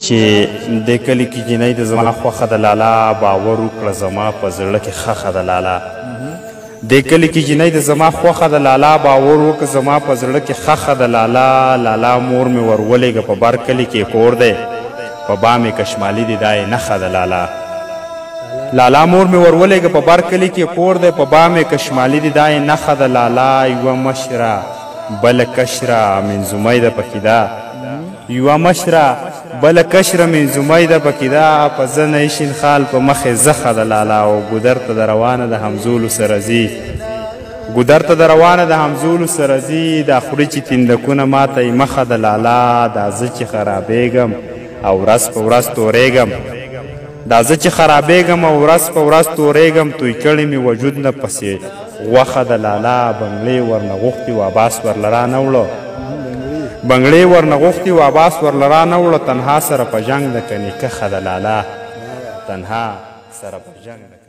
چې د کلي کې جنۍ د زما خوښه د لالا باور وکړه زما په زړه کې خښه د لالا د کلي کې جنۍ د زما خوښه د لالا باور وکړه زما په زړه کې خښه د لالا لالا مور مې ورولېږه په بر کلي کې کور دی په بامې کشمالي دی دا یې نښه د لالا لالا مور مې ورولېږه په بر کلي کې کور دی په بامې کشمالي دی دا یې نښه د لالا یوه مشره بله کشره منظومۍ ده پکې ده یوه مشره بله کشره منظومۍ ده پکې ده په زنه شین خال په مخې زخه د لالا او ګودر ته د روانه د همزولو سره ځي ګودر ته د روانه د همزولو سره ځي دا خوري چې تندکونه ماته یې مخه د لالا دا زه چې خرابېږم او ورځ په ورځ تورېږم دا زه چې خرابېږم او ورځ په ورځ تورېږم توی کړی مې وجود نه پسې غوښه د لالا بنګړې ورنه غوښتي و عباس ورله رانه وړه بنګړې ورنه غوښتي و عباس ورله رانه وړه تنها سره په جنګ د کنې کښه د لالا تنها سره په جنګ